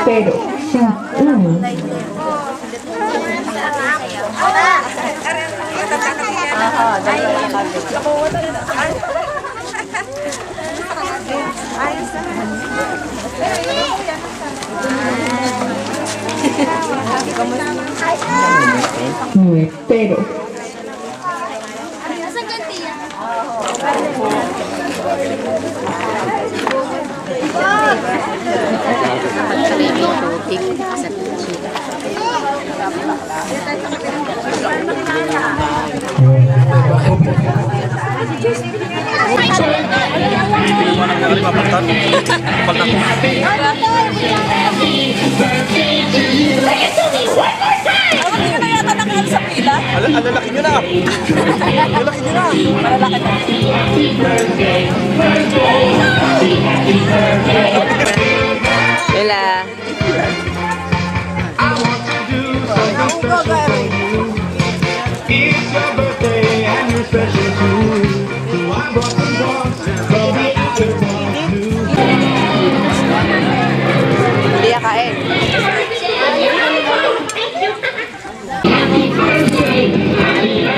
Pero siya pero Alalaki nyo na! Alalaki nyo na! Ella. It's your birthday and you're special too. So I brought some dogs from the outer world too. Hindi ka kain.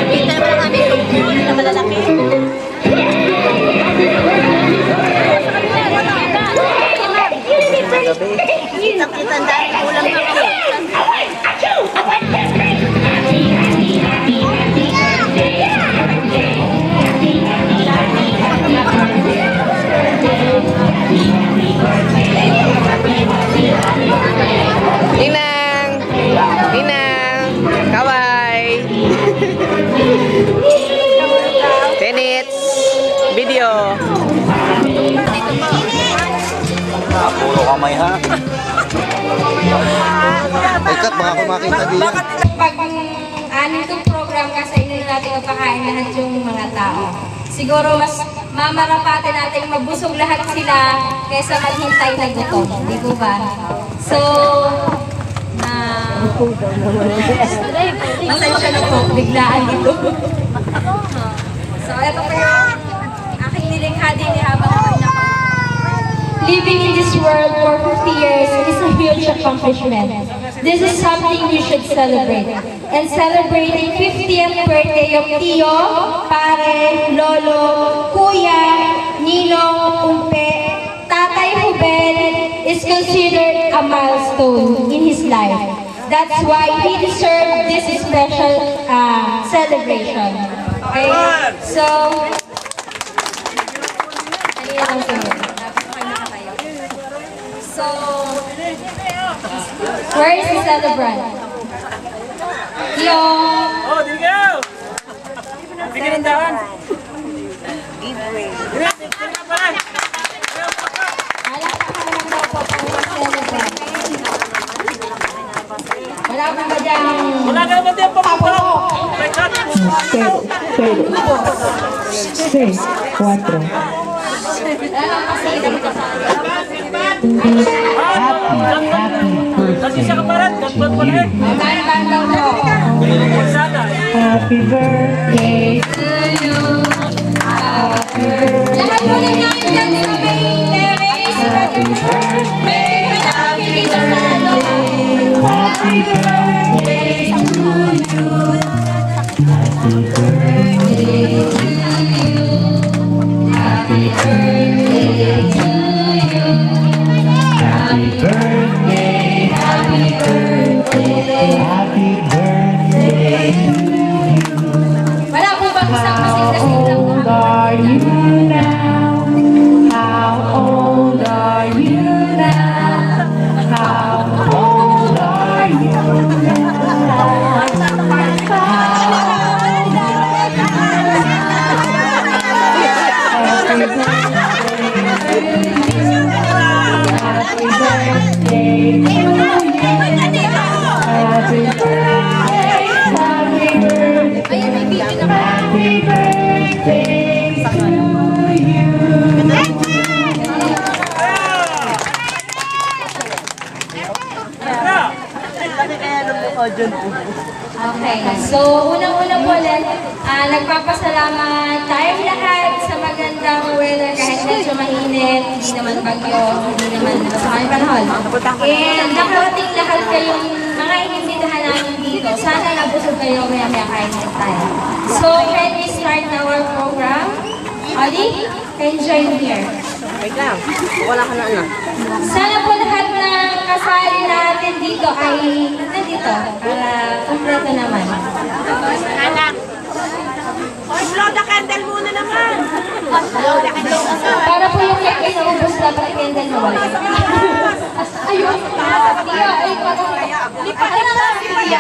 Kita naman ang aming tungkol na malalaki. Kita dahil kulang na kami. Ninang! Ninang! Kaway! 10 minutes! Video! Puro kamay ha. Ikat, baka ko makita din yan. Pag anin itong program kasi hindi natin mapakain lahat yung mga tao. Siguro mas mamarapatin natin mabusog lahat sila kaysa maghintay na gutom. Di po ba? So, pasensya na po, biglaan dito. So, ito po yung aking nilikha din habang ako'y nako. Living in this world for 50 years is a huge accomplishment. This is something we should celebrate. And celebrating 50th birthday of Tio, Pare, Lolo, Kuya, Ninong, Umpe, Tatay Hubel is considered a milestone in his life. That's why he deserved this special celebration. Okay? So, where is the celebrant? Yo! Oh, digaw! Bigyan ng dawan. Wala pa ba dyan? Wala ka naman din pamapalo. pero 6, 4. Kasi siya kaparat, nagbuat pa rin. Happy birthday to you. Lahat mo rin namin dyan sa main terrace. Happy birthday. Happy birthday. Happy birthday to you. Happy birthday to you. Happy birthday to you. Happy birthday. Happy birthday. Happy birthday to you. Wala po bang isang kasing-kasing How lang? old are you now? How old are you now? How old are you now? Okay, so unang-una po ulit, nagpapasalamat tayong lahat sa magandang weather kahit medyo mainit, hindi naman bagyo, hindi naman masama yung panahon. And nakarating lahat kayong mga inimbitahan namin dito. Sana nabusog kayo maya-maya kain tayo. So, can we start our program? Ali, can you join here? Wait lang. Wala ka na ano. Sana po lahat ng kasali natin dito ay nandito para kumpleto naman. Anak. Blow the candle muna naman. Para po yung cake ay naubos dapat candle na wala. Ayun. Tiyo, ay parang lipat na lang. Tiyo.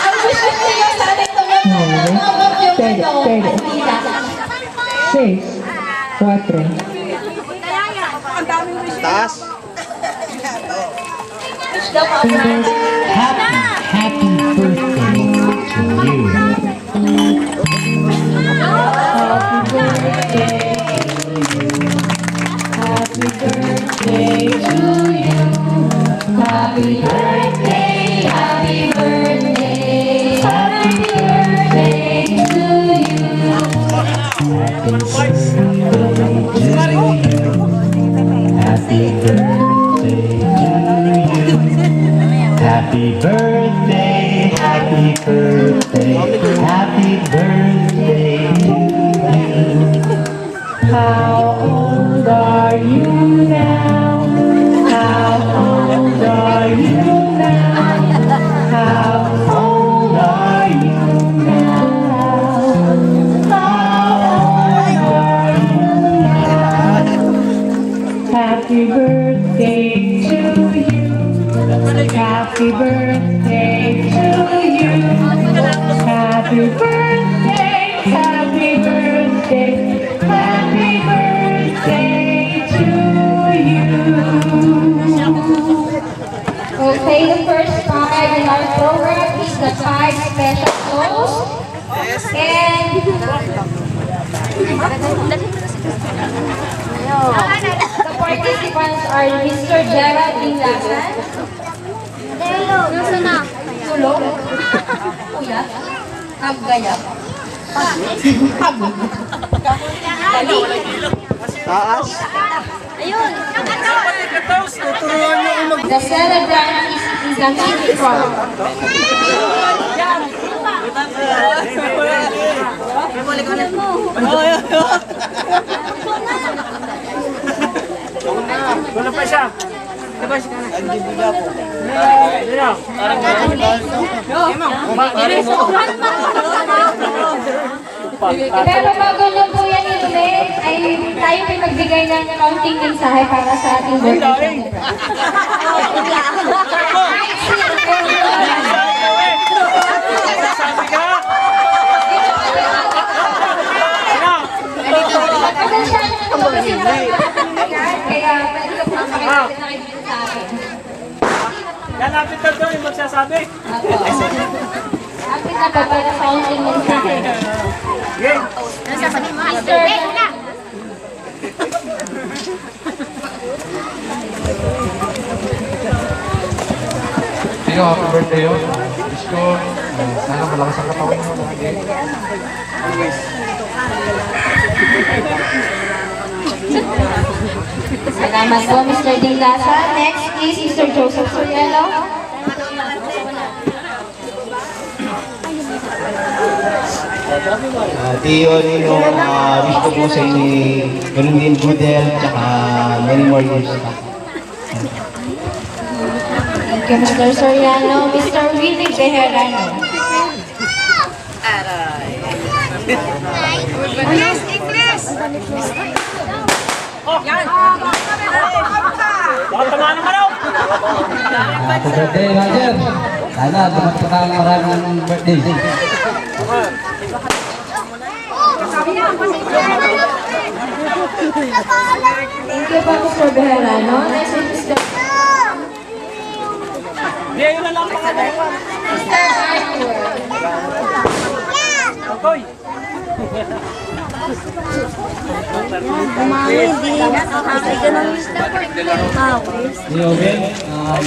Ang gusto niyo sa ating Pwede. 6, 4. Taas. Happy birthday to you. Happy birthday to you. Happy birthday, happy birthday. Happy birthday to you. Happy birthday to you. Happy birthday, happy birthday, happy birthday to you. How old are you now? How old are you now? How old are you now? How old are you now? Happy birthday to you. Happy birthday to you. Happy birthday, happy birthday, happy birthday to you. Okay, the first card in our program is the 5 special toast. And the participants are Mr. Gerald Inglasan. Nasa na? Tulog. Kuya. Naggayap. Dali. Taas. Ayun. The celebrant is the kid from. Wala pa siya. Hindi bila po. Pero bago nyo po yan i-relate, ay tayo may magbigay ng counting mensahe para sa ating birthday. Sabi ka? Pasensya na po kasi kaya pwede ka po nakikita sa akin. Yan, lapit ka doon yung magsasabi. Lapit na pa para counting mensahe. Okay. Nasa pa ni Master. Wait na. Sino happy birthday yun? Wish ko, sana malakas ang katawan mo lagi. Salamat po, Mr. Dingasa. Next is Mr. Joseph Soriano. Tiyo Nino, wish ko po sa inyo ganun din good health, tsaka many more years pa. Thank you, Mr. Soriano. Mr. Willie Bejerano. Baka tamaan naman ako. Happy birthday, Roger! Sana dumat ka ng maraming birthday. Thank you po, Mr. Bejerano. Next is Mr. Hindi, yun na lang pangalan. Arthur. Akoy. Oben,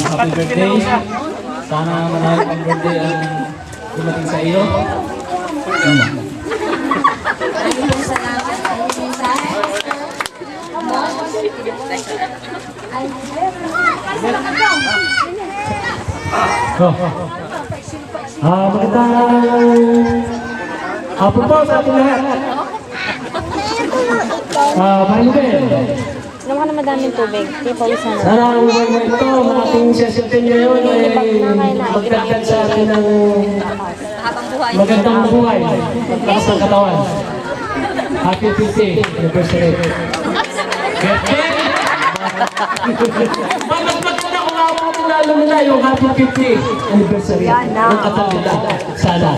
happy birthday. Sana manahal ang birthday ang dumating sa iyo. Magandang hapon po sa ating lahat. Marimel, Naman na madaming tubig. Kaya pawisan na. sana ang buwan na ito, ang ating session ngayon ay magdagdag sa atin ng magandang buhay, maglakas ng katawan. Happy 50th anniversary. Birthday! Mas maganda kung ako lalo nila yung happy 50th anniversary ng Katangita. Sana.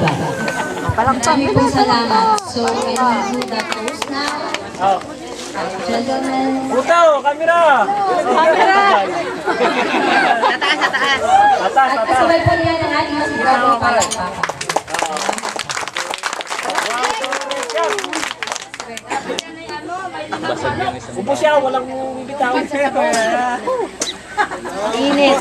Maraming pong salamat. So, can we do the toast now? Gentlemen. Utaw, kamera! At kasabay po niya ng ating mas magandang palakpakan. Upo siya, walang bibitawan. Init.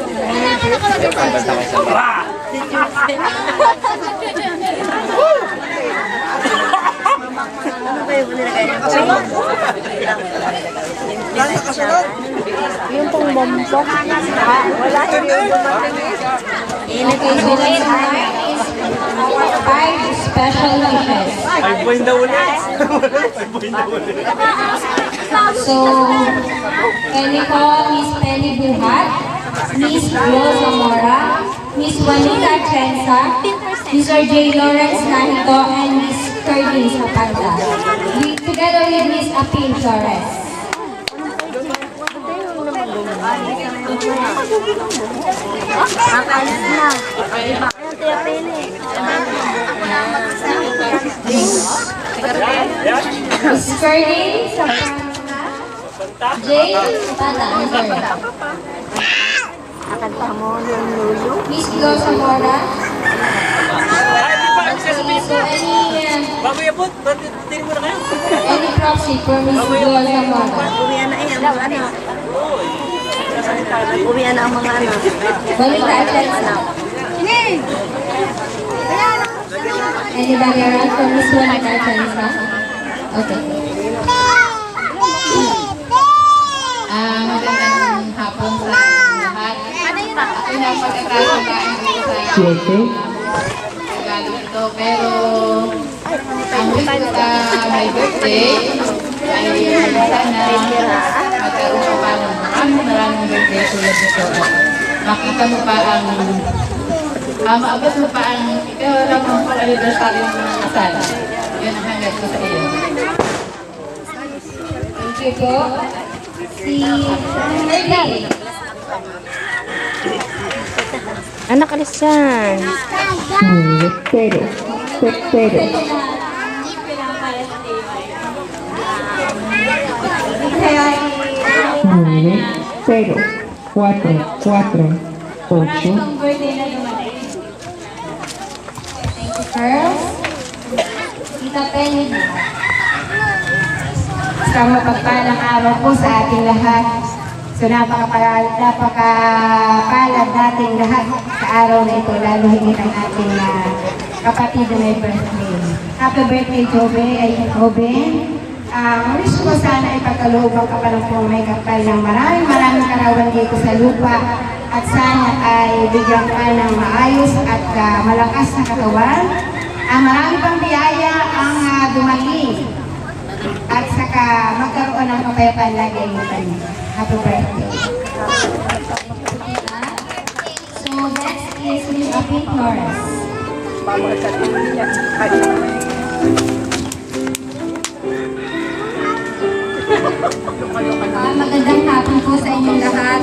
Yung pong bombo. Wala. Okay, so let's start. 5 special wishes. Ay, buhay daw ulit. So, kami po, Miss Penny Buhat, Miss Ro Zamora, Miss Juanita Chensa, Mr. J. Lawrence Nahito, and Miss Curly Zapanda. Together with Miss Apin Torres. Miss Curly Zapanda, J. Zapanda, I'm sorry. Miss Glo Zamora. Okay, so Bago yapot, tingin mo na kayo. any proxy for Miss Glo Zamora? Uwian na ang mga anak. Juanita Chensa. Anybody around for Miss Juanita Chensa? Okay. Magandang hapon sa lahat. Ako na pagkakasalaan ko sa Tagalog ito. Pero ang wish ko sa my birthday ay sana magkaroon ka pa ng maraming birthday tulad nito. Makita mo pa ang maabot mo pa ang ikaw pang anniversary ng mga kasal. Yun ang hangad ko sa iyo. Thank you po. Si Ernie. Anak, alis yan. Pero, 4, 8. Thank you, girls. Tita Penny. Isang mapagpalang araw po sa ating lahat. So napakapalad nating lahat sa araw na ito, lalo higit ang ating kapatid na may birthday. Happy birthday, Joben. Wish ko sana ay pagkalooban ka pa ng may kapal ng maraming karawan dito sa lupa at sana ay bigyan ka ng maayos at malakas na katawan. Marami pang biyaya ang dumating at saka magkaroon ng kapayapaan lagi ang kanya. Happy birthday. So next is Miss Apin Torres. Magandang hapon po sa inyong lahat.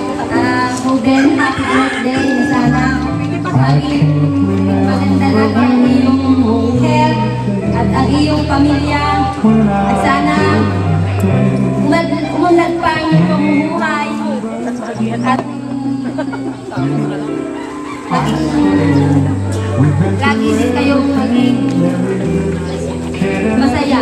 Hoden, happy birthday. Sana maging maganda lang ang iyong health at ang iyong pamilya. At sana umunlad pa ang iyong pamumuhay. At lagi din kayong maging masaya.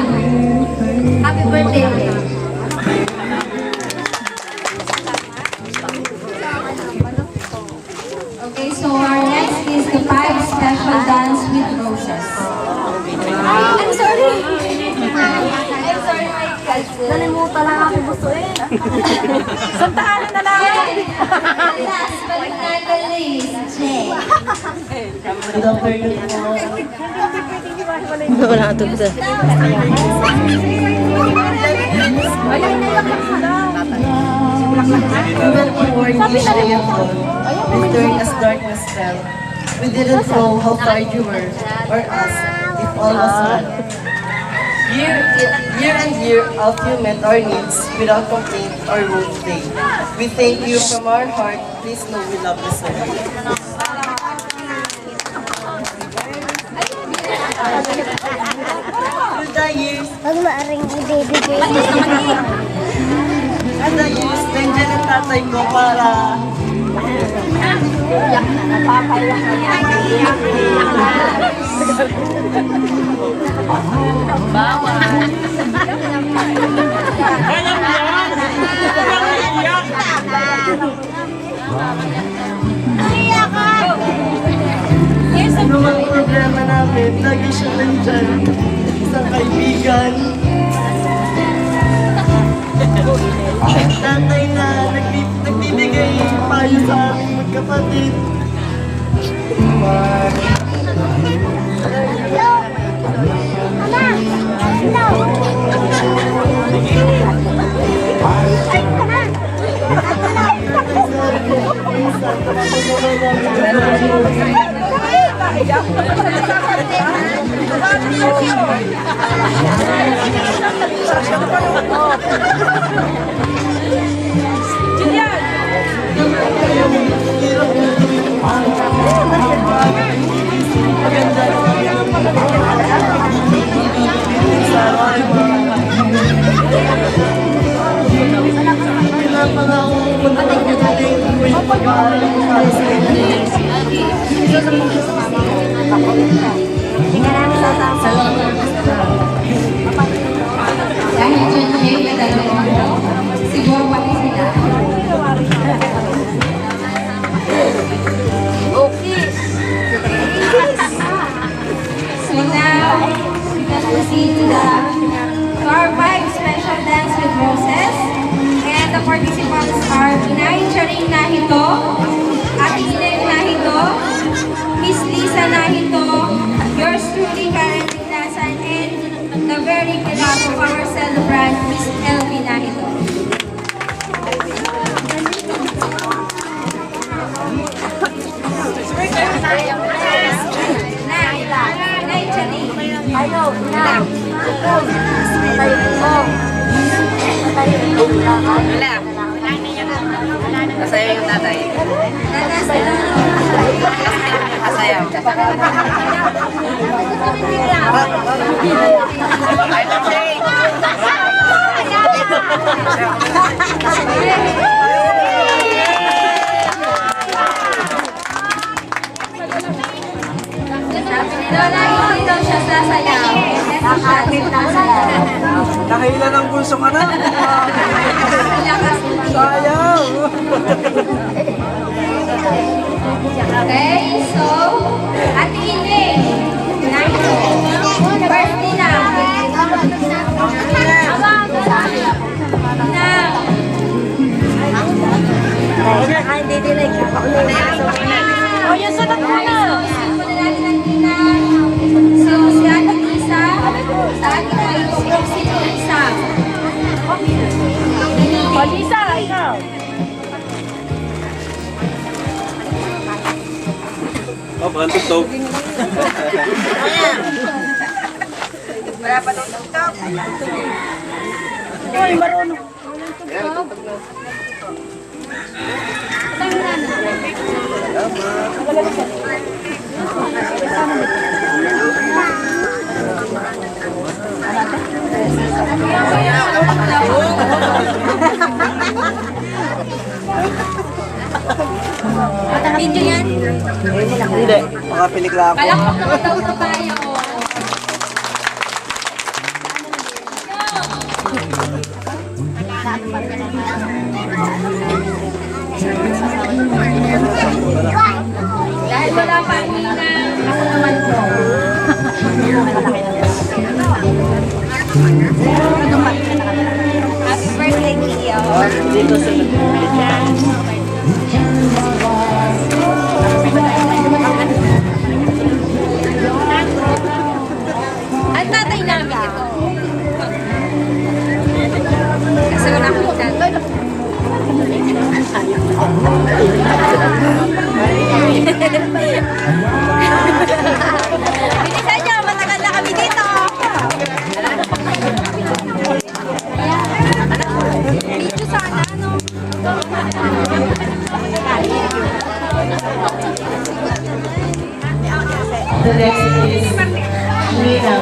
so our next is the 5 special dance with roses. I'm sorry. I'm sorry, my cousin. Nalimutan lang ako gusto eh. Santahan na lang. Last but not the least, Jay. Wala ka ito. During as darkness fell, we didn't know how far you were, or us, if all was well. Year and year out you met our needs without complaint or rude day. We thank you from our heart. Please know we love you so much. Through the years, Huwag maaring ibibigay. and the years, nandiyan ang tatay ko para yung mga problema namin, lagi siya nandyan. Isang kaibigan. Tatay na nagbibigay payo sa aming magkapatid. Dahil dyan kayo na dalawang mo, siguro pati sila. So now, we can proceed to our 5 special dance with roses. And the participants are Inay Charing Nahito, Ate Ineng Nahito, Miss Lisa Nahito, yours truly Karen Tignasan, and the very beloved of our celebrant, Miss Elvie Nahito. Inay Charing. Ayaw, na. Tayo ko. Tayo ko. Masaya yung tatay. Masaya. Lola, hindi daw siya sasayaw. Nakakapit na sayaw. Nakahila ng bulso ka na. Sayang! Okay, so, Ate Ineng, birthday na. Hindi din nagkakaulit. O, yung sunod mo na. So, natin ang Inang. So, si Ate Lisa, sa ating ay si Lisa. O, Lisa, ikaw. Oh, bukan tutup. Wala pa nung tutok. Ay, marunong. Video yan. Hindi, makapilikla ako. Palakpak naman daw ito tayo. The next is Nina.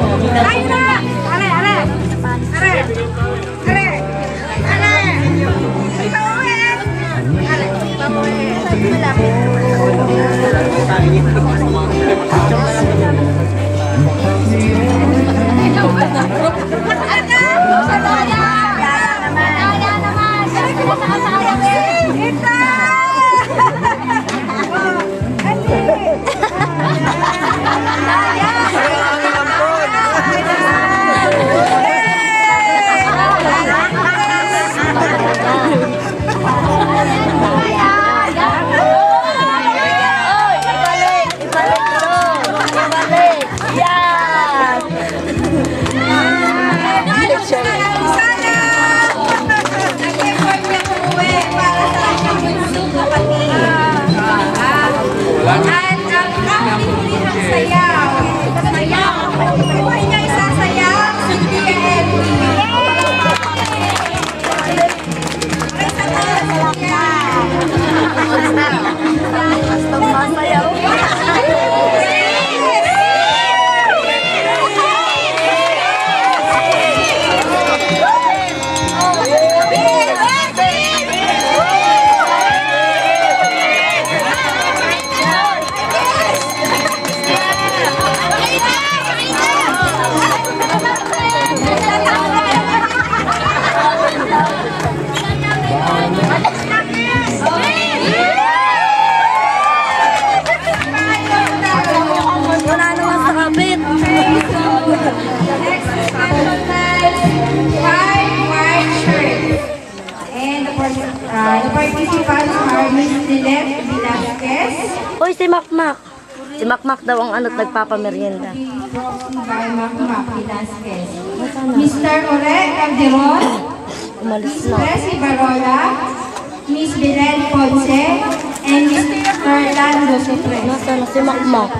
The participants are Miss Lilette Velasquez. Hoy, si Makmak. Si Makmak daw ang ano't nagpapamerienda. By Makmak Velasquez. Mr. Ore Calderon. Umalis Miss na. Presi Barola. Miss Belen Ponce. And Mr. Lando Sufres. Nasaan na si Makmak?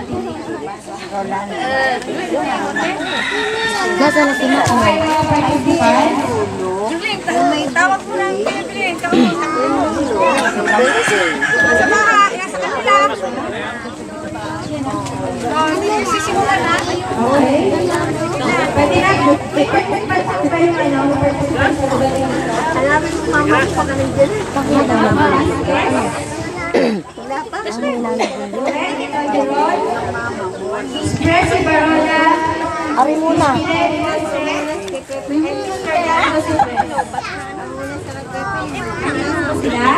Nasaan na si Makmak? Okay, mga participants. Tawag mo lang. Sa bahay, nasa kanila. Hindi sisimulan na. Okay. Pwede na, participants ba yung participants sa galing? Alamin mo, mama, kung pa kami dyan. Pakita mo ba? Ore Calderon. Miss Presi Barola. Ari muna. Sila.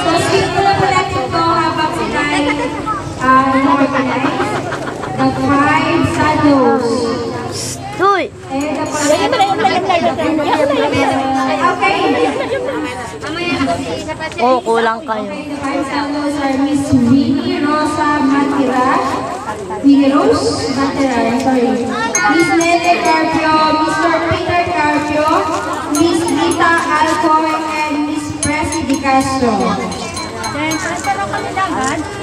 So, simulan po natin ito habang sila ay organize the 5 shadows. Hoy! And the okay. Oo, kulang kayo. The 5 shadows are Miss Winnie Rosa Matira. Winnie Rose Matira, sorry. Miss Nene Carpio, Mr. Peter Carpio, Miss Rita Alcoy, and Miss Presi Di Castro. Nandito po ba sila? Okay, Miss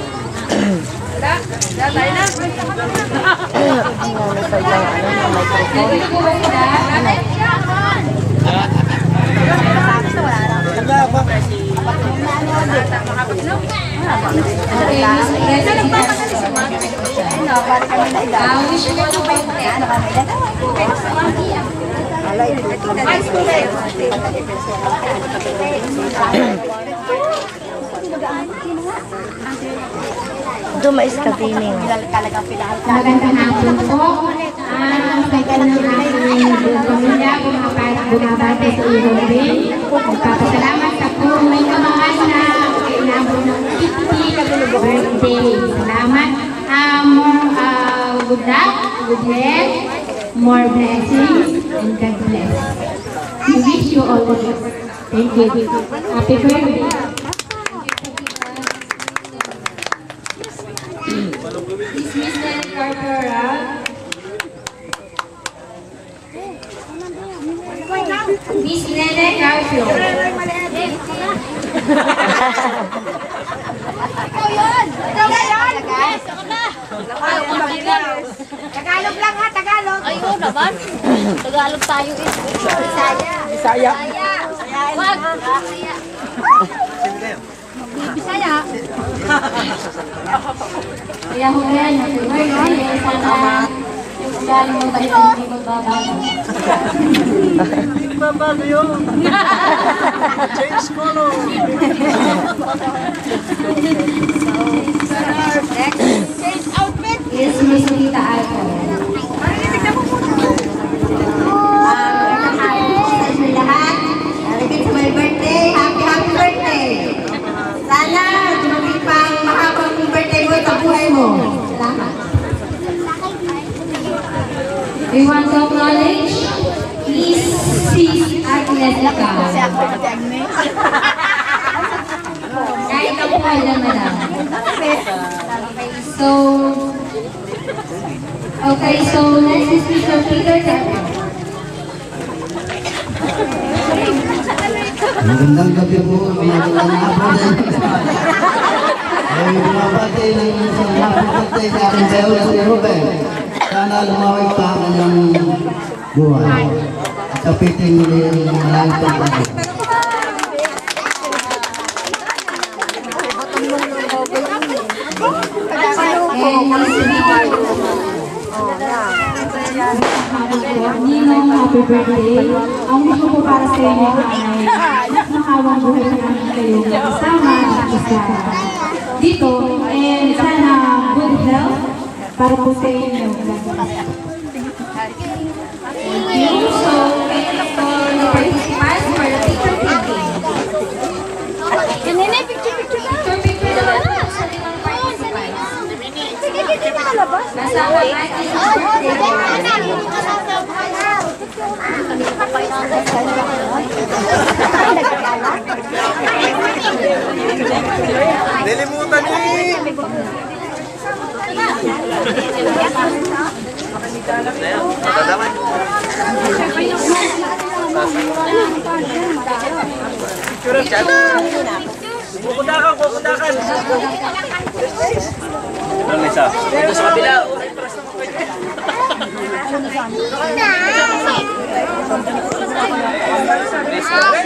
Presi Di Castro. Wish ko to ba Dumais ka, Tining. Magandang hapon po. Ang tagal ng aking pamilya, bumabate sa iyo din. Magpapasalamat sa kung may kamahal na inabot ng 50 birthday. Salamat. More good luck, good health, more blessings, and God bless. We wish you all the best. Thank you. Happy birthday. Miss Nene Carpora. Miss Nene Carpio. Tagalog lang ha, Tagalog. Ayun naman. Tagalog tayo eh. Bisaya. Wag. Bisaya. Kaya Julian, happy birthday. Sana yung ugali mo tayo hindi magbabago. Babago yun. Change color. Change outfit. Yes, Miss Rita Alco. Lahat, nalagay sa my birthday. Happy birthday! Sana dumating pang mahabang birthday mo sa buhay mo. Salamat. We want to acknowledge Mrs. Agnetica. Kahit ako alam na lang. So next is Mr. Peter Tepper. Magandang gabi po, magandang hapon din. Ay, bumabati ng isang happy birthday sa aking bayaw na si Ruben. Sana lumaway pa ang kanyang buhay. At sa piting muli ang maraming pagbago. Ninong, happy birthday. Ang gusto ko para sa inyo ay mahawang buhay na namin kayo kasama at isa dito. And sana good health para po sa inyo. Thank you. So, thank you for the participants for the picture taking. Nene, picture na. Picture naman po sa limang participants. Sige na labas. Kasama natin sa Nilimutan ni. Kukudakan, kukudakan. Doon isa. Dito sa kabila. Lisa.